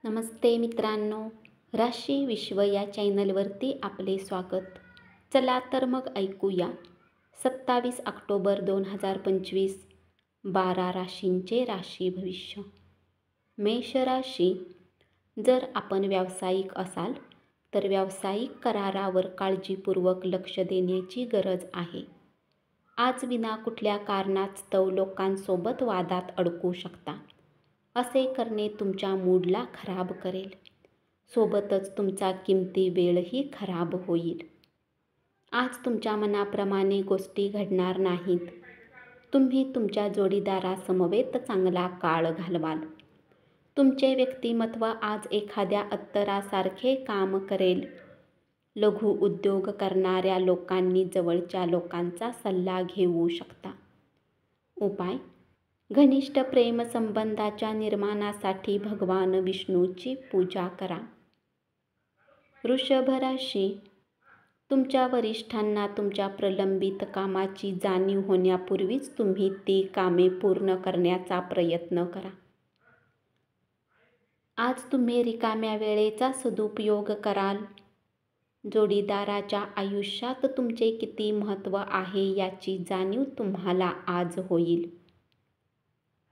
नमस्ते मित्रांनो, राशी विश्व या चॅनलवरती आपले स्वागत. चला तर मग ऐकूया 27 ऑक्टोबर 2025 12 राशींचे राशी भविष्य. मेष राशी. जर आपण व्यावसायिक असाल तर व्यावसायिक करारावर काळजीपूर्वक लक्ष देण्याची गरज आहे. आज विना कुठल्या कारणास्तव लोकांसोबत वादात अडकू शकता. असे करणे तुमच्या मूडला खराब करेल. सोबतच तुमचा किमती वेळही खराब होईल. आज तुमच्या मनाप्रमाणे गोष्टी घडणार नाहीत. तुम्ही तुमच्या जोडीदारासमवेत चांगला काळ घालवाल. तुमचे व्यक्तिमत्व आज एखाद्या अत्तरासारखे काम करेल. लघु उद्योग करणाऱ्या लोकांनी जवळच्या लोकांचा सल्ला घेऊ शकता. उपाय: घनिष्ठ प्रेमसंबंधाच्या निर्माणासाठी भगवान विष्णूची पूजा करा. वृषभ राशी. तुमच्या वरिष्ठांना तुमच्या प्रलंबित कामाची जाणीव होण्यापूर्वीच तुम्ही ती कामे पूर्ण करण्याचा प्रयत्न करा. आज तुम्ही रिकाम्या वेळेचा सदुपयोग कराल. जोडीदाराच्या आयुष्यात तुमचे किती महत्त्व आहे याची जाणीव तुम्हाला आज होईल.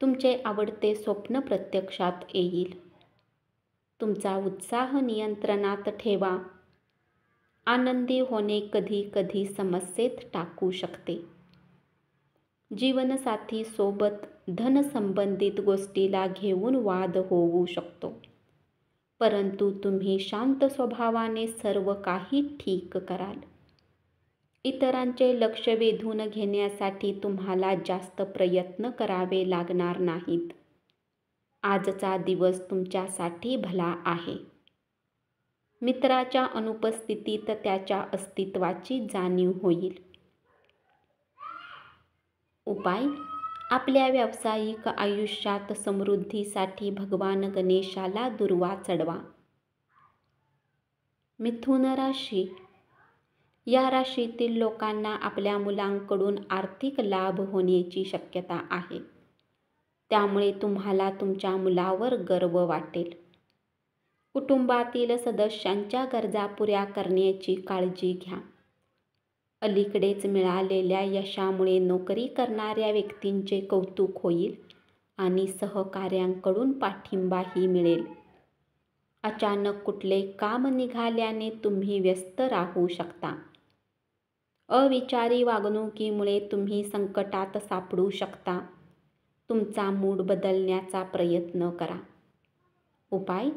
तुमचे आवडते स्वप्न प्रत्यक्षात येईल. तुमचा उत्साह नियंत्रणात ठेवा. आनंदी होणे कधी कधी समस्येत टाकू शकते. जीवनसाथी सोबत धनसंबंधित गोष्टीला घेऊन वाद होऊ शकतो. परंतु तुम्ही शांत स्वभावाने सर्व काही ठीक कराल. इतरांचे लक्ष वेधून घेण्यासाठी तुम्हाला जास्त प्रयत्न करावे लागणार नाहीत. आजचा दिवस तुमच्यासाठी भला आहे. मित्राच्या अनुपस्थितीत त्याच्या अस्तित्वाची जाणीव होईल. उपाय: आपल्या व्यावसायिक आयुष्यात समृद्धीसाठी भगवान गणेशाला दुर्वा चढवा. मिथुन राशी. या राशीतील लोकांना आपल्या मुलांकडून आर्थिक लाभ होण्याची शक्यता आहे. त्यामुळे तुम्हाला तुमच्या मुलावर गर्व वाटेल. कुटुंबातील सदस्यांच्या गरजा पुऱ्या करण्याची काळजी घ्या. अलीकडेच मिळालेल्या यशामुळे नोकरी करणाऱ्या व्यक्तींचे कौतुक होईल आणि सहकाऱ्यांकडून पाठिंबाही मिळेल. अचानक कुठले काम निघाल्याने तुम्ही व्यस्त राहू शकता. अविचारी वागणुकीमुळे तुम्ही संकटात सापडू शकता. तुमचा मूड बदलण्याचा प्रयत्न करा. उपाय: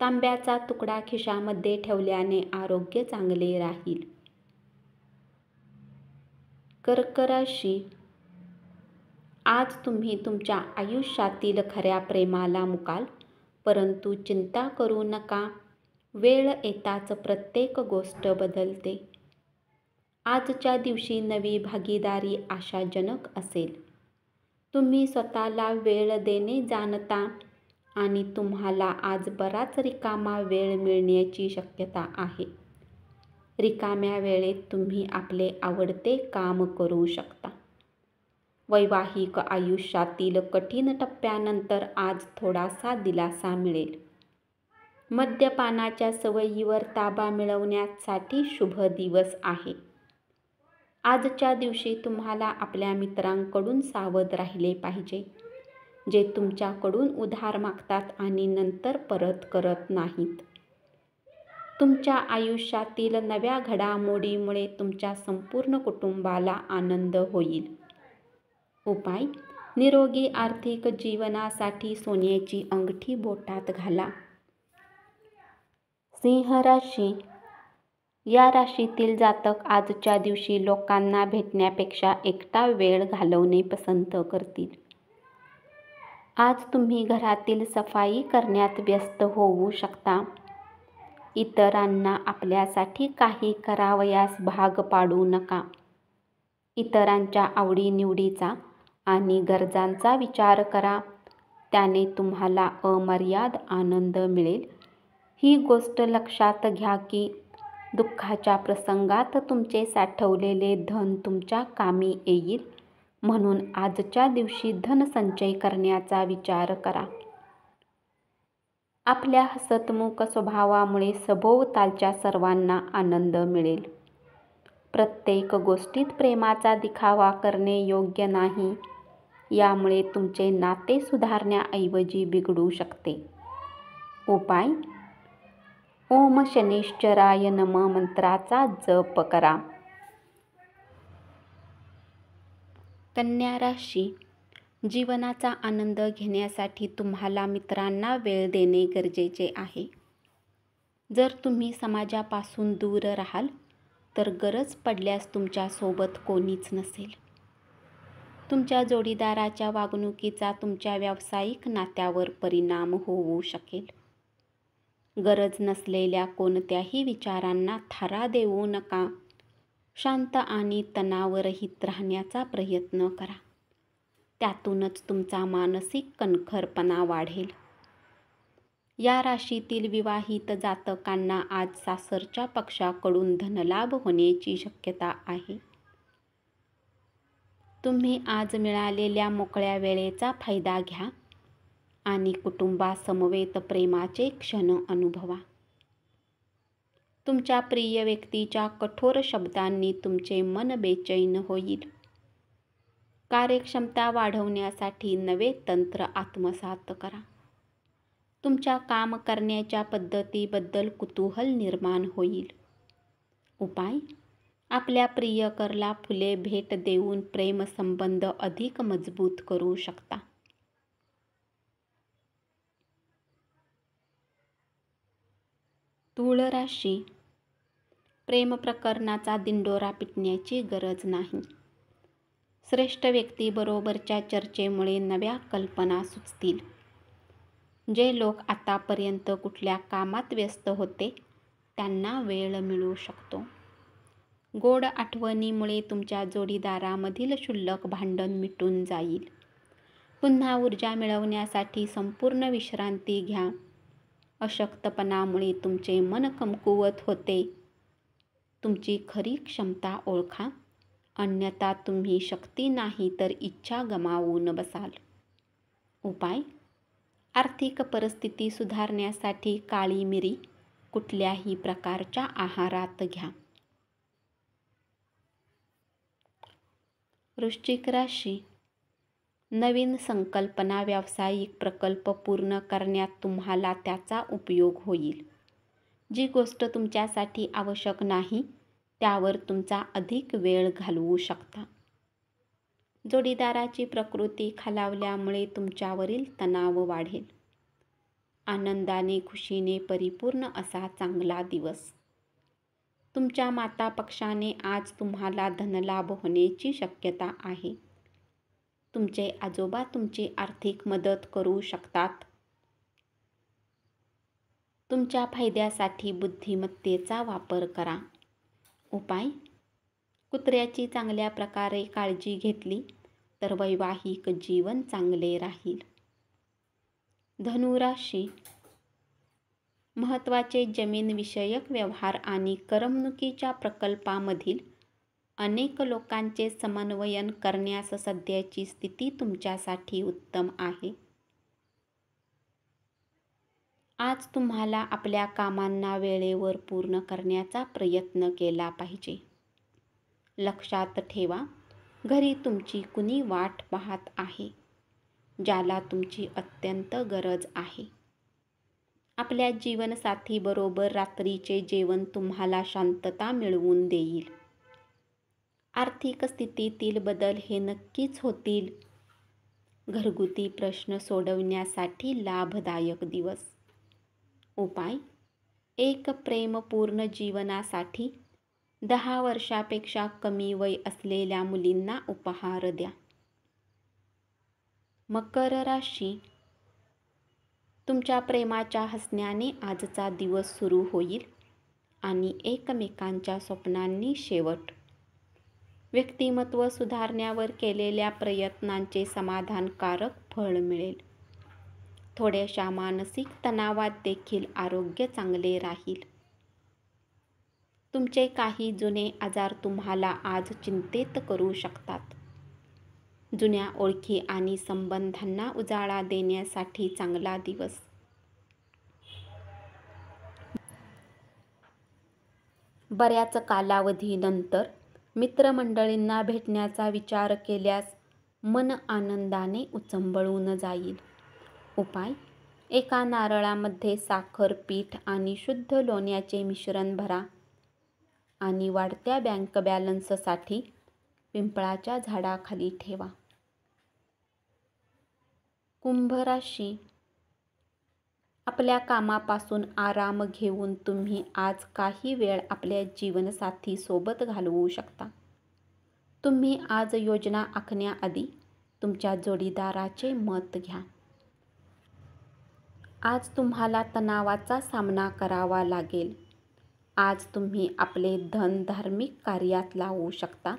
तांब्याचा तुकडा खिशामध्ये ठेवल्याने आरोग्य चांगले राहील. कर्क राशी. आज तुम्ही तुमच्या आयुष्यातील खऱ्या प्रेमाला मुकाल. परंतु चिंता करू नका. वेळ येताच प्रत्येक गोष्ट बदलते. आजच्या दिवशी नवी भागीदारी आशाजनक असेल. तुम्ही स्वतःला वेळ देणे जाणता आणि तुम्हाला आज बराच रिकामा वेळ मिळण्याची शक्यता आहे. रिकाम्या वेळेत तुम्ही आपले आवडते काम करू शकता. वैवाहिक आयुष्यातील कठीण टप्प्यानंतर आज थोडासा दिलासा मिळेल. मद्यपानाच्या सवयीवर ताबा मिळवण्यासाठी शुभ दिवस आहे. आजच्या दिवशी तुम्हाला आपल्या मित्रांकडून सावध राहिले पाहिजे, जे तुमच्याकडून उधार मागतात आणि नंतर परत करत नाहीत. तुमच्या आयुष्यातील नव्या घडामोडीमुळे तुमच्या संपूर्ण कुटुंबाला आनंद होईल. उपाय: निरोगी आर्थिक जीवनासाठी सोन्याची अंगठी बोटात घाला. सिंह राशी. या राशीतील जातक आजच्या दिवशी लोकांना भेटण्यापेक्षा एकटा वेळ घालवणे पसंत करतील. आज तुम्ही घरातील सफाई करण्यात व्यस्त होऊ शकता. इतरांना आपल्यासाठी काही करावयास भाग पाडू नका. इतरांच्या आवडीनिवडीचा आणि गरजांचा विचार करा. त्याने तुम्हाला अमर्याद आनंद मिळेल. ही गोष्ट लक्षात घ्या की दुःखाच्या प्रसंगात तुमचे साठवलेले धन तुमच्या कामी येईल. म्हणून आजच्या दिवशी धन संचय करण्याचा विचार करा. आपल्या हसतमुख स्वभावामुळे सभोवतालच्या सर्वांना आनंद मिळेल. प्रत्येक गोष्टीत प्रेमाचा दिखावा करणे योग्य नाही. यामुळे तुमचे नाते सुधारण्याऐवजी बिघडू शकते. उपाय: ओम शनैश्चराय नमः मंत्राचा जप करा. कन्या राशी: जीवनाचा आनंद घेण्यासाठी तुम्हाला मित्रांना वेळ देणे गरजेचे आहे. जर तुम्ही समाजापासून दूर राहाल तर गरज पडल्यास तुमच्यासोबत कोणीच नसेल. तुमच्या जोडीदाराच्या वागणुकीचा तुमच्या व्यावसायिक नात्यावर परिणाम होऊ शकेल. गरज नसलेल्या कोणत्याही विचारांना थारा देऊ नका. शांत आणि तणावरहित राहण्याचा प्रयत्न करा. त्यातूनच तुमचा मानसिक कणखरपणा वाढेल. या राशीतील विवाहित जातकांना आज सासरच्या पक्षाकडून धनलाभ होण्याची शक्यता आहे. तुम्ही आज मिळालेल्या मोकळ्या वेळेचा फायदा घ्या आणि कुटुंबासमवेत प्रेमाचे क्षण अनुभवा. तुमच्या प्रिय व्यक्तीच्या कठोर शब्दांनी तुमचे मन बेचैन होईल. कार्यक्षमता वाढवण्यासाठी नवे तंत्र आत्मसात करा. तुमच्या काम करण्याच्या पद्धतीबद्दल कुतूहल निर्माण होईल. उपाय: आपल्या प्रियकरला फुले भेट देऊन प्रेमसंबंध अधिक मजबूत करू शकता. तुळ राशी: प्रेम प्रकरणाचा दिंडोरा पिटण्याची गरज नाही. श्रेष्ठ व्यक्तीबरोबरच्या चर्चेमुळे नव्या कल्पना सुचतील. जे लोक आतापर्यंत कुठल्या कामात व्यस्त होते त्यांना वेळ मिळू शकतो. गोड आठवणीमुळे तुमच्या जोडीदारामधील क्षुल्लक भांडण मिटून जाईल. पुन्हा ऊर्जा मिळवण्यासाठी संपूर्ण विश्रांती घ्या. अशक्तपणामुळे तुमचे मन कमकुवत होते. तुमची खरी क्षमता ओळखा, अन्यथा तुम्ही शक्ती नाही तर इच्छा गमावून बसाल. उपाय: आर्थिक परिस्थिती सुधारण्यासाठी काळी मिरी कुठल्याही प्रकारच्या आहारात घ्या. वृश्चिक राशी: नवीन संकल्पना व्यावसायिक प्रकल्प पूर्ण करण्यात तुम्हाला त्याचा उपयोग होईल. जी गोष्ट तुमच्यासाठी आवश्यक नाही त्यावर तुमचा अधिक वेळ घालवू शकता. जोडीदाराची प्रकृती खालावल्यामुळे तुमच्यावरील तणाव वाढेल. आनंदाने खुशीने परिपूर्ण असा चांगला दिवस. तुमच्या माता पक्षाने आज तुम्हाला धनलाभ होण्याची शक्यता आहे. तुमचे आजोबा तुमची आर्थिक मदत करू शकतात. तुमच्या फायद्यासाठी बुद्धिमत्तेचा वापर करा. उपाय: कुत्र्याची चांगल्या प्रकारे काळजी घेतली तर वैवाहिक जीवन चांगले राहील. धनु राशी: महत्त्वाचे जमीन-विषयक व्यवहार आणि करमणुकीच्या प्रकल्पामधील अनेक लोकांचे समन्वयन करण्यास सध्याची स्थिती तुमच्यासाठी उत्तम आहे. आज तुम्हाला आपल्या कामांना वेळेवर पूर्ण करण्याचा प्रयत्न केला पाहिजे. लक्षात ठेवा, घरी तुमची कुणी वाट पाहत आहे, ज्याला तुमची अत्यंत गरज आहे. आपल्या जीवनसाथीबरोबर रात्रीचे जेवण तुम्हाला शांतता मिळवून देईल. आर्थिक स्थितीतील बदल हे नक्कीच होतील. घरगुती प्रश्न सोडवण्यासाठी लाभदायक दिवस. उपाय: एक प्रेमपूर्ण जीवनासाठी 10 वर्षापेक्षा कमी वय असलेल्या मुलींना उपहार द्या. मकर राशी: तुमच्या प्रेमाच्या हसण्याने आजचा दिवस सुरू होईल आणि एकमेकांच्या स्वप्नांनी शेवट. व्यक्तिमत्व सुधारण्यावर केलेल्या प्रयत्नांचे समाधानकारक फळ मिळेल. थोड्याशा मानसिक तणावात देखील आरोग्य चांगले राहील. तुमचे काही जुने आजार तुम्हाला आज चिंतित करू शकतात. जुन्या ओळखी आणि संबंधांना उजाळा देण्यासाठी चांगला दिवस. बऱ्याच कालावधीनंतर मित्रमंडळींना भेटण्याचा विचार केल्यास मन आनंदाने उचंबळून जाईल. उपाय: एका नारळामध्ये साखर, पीठ आणि शुद्ध लोण्याचे मिश्रण भरा आणि वाढत्या बँक बॅलन्ससाठी पिंपळाच्या झाडाखाली ठेवा. कुंभ राशी. आपल्या कामापासून आराम घेऊन तुम्ही आज काही वेळ आपल्या जीवनसाथी सोबत घालवू शकता. तुम्ही आज योजना आखण्याआधी तुमच्या जोडीदाराचे मत घ्या. आज तुम्हाला तणावाचा सामना करावा लागेल. आज तुम्ही आपले धन धार्मिक कार्यात लावू शकता,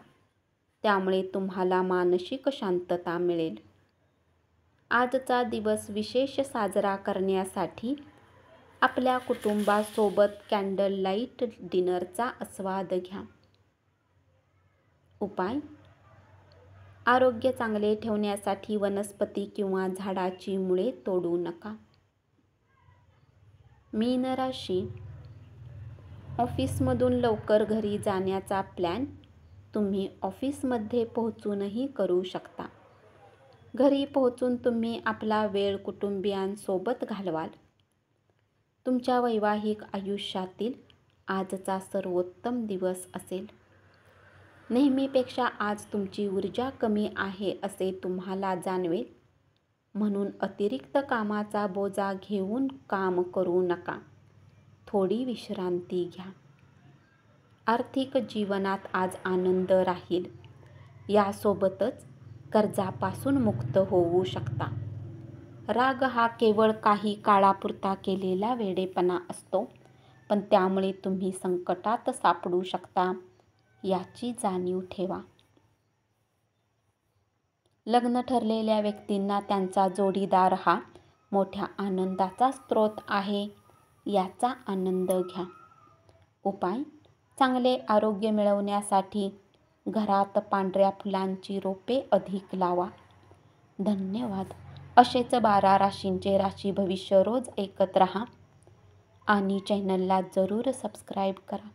त्यामुळे तुम्हाला मानसिक शांतता मिळेल. आजचा दिवस विशेष साजरा करण्यासाठी आपल्या कुटुंबासोबत कॅन्डल लाईट डिनरचा आस्वाद घ्या. उपाय: आरोग्य चांगले ठेवण्यासाठी वनस्पती किंवा झाडाची मुळे तोडू नका. मीन राशी. ऑफिसमधून लवकर घरी जाण्याचा प्लॅन तुम्ही ऑफिसमध्ये पोहोचूनही करू शकता. घरी पोहोचून तुम्ही आपला वेळ कुटुंबियांसोबत घालवाल. तुमच्या वैवाहिक आयुष्यातील आजचा सर्वोत्तम दिवस असेल. नेहमीपेक्षा आज तुमची ऊर्जा कमी आहे असे तुम्हाला जाणवेल, म्हणून अतिरिक्त कामाचा बोजा घेऊन काम करू नका. थोडी विश्रांती घ्या. आर्थिक जीवनात आज आनंद राहील. यासोबतच कर्जापासून मुक्त होऊ शकता. राग हा केवळ काही काळापुरता केलेला वेडेपणा असतो, पण त्यामुळे तुम्ही संकटात सापडू शकता, याची जाणीव ठेवा. लग्न ठरलेल्या व्यक्तींना त्यांचा जोडीदार हा मोठ्या आनंदाचा स्रोत आहे, याचा आनंद घ्या. उपाय: चांगले आरोग्य मिळवण्यासाठी घरात पांढऱ्या फुलांची रोपे अधिक लावा. धन्यवाद. असेच 12 राशींचे राशी भविष्य रोज ऐकत रहा आणि चॅनलला जरूर सबस्क्राईब करा.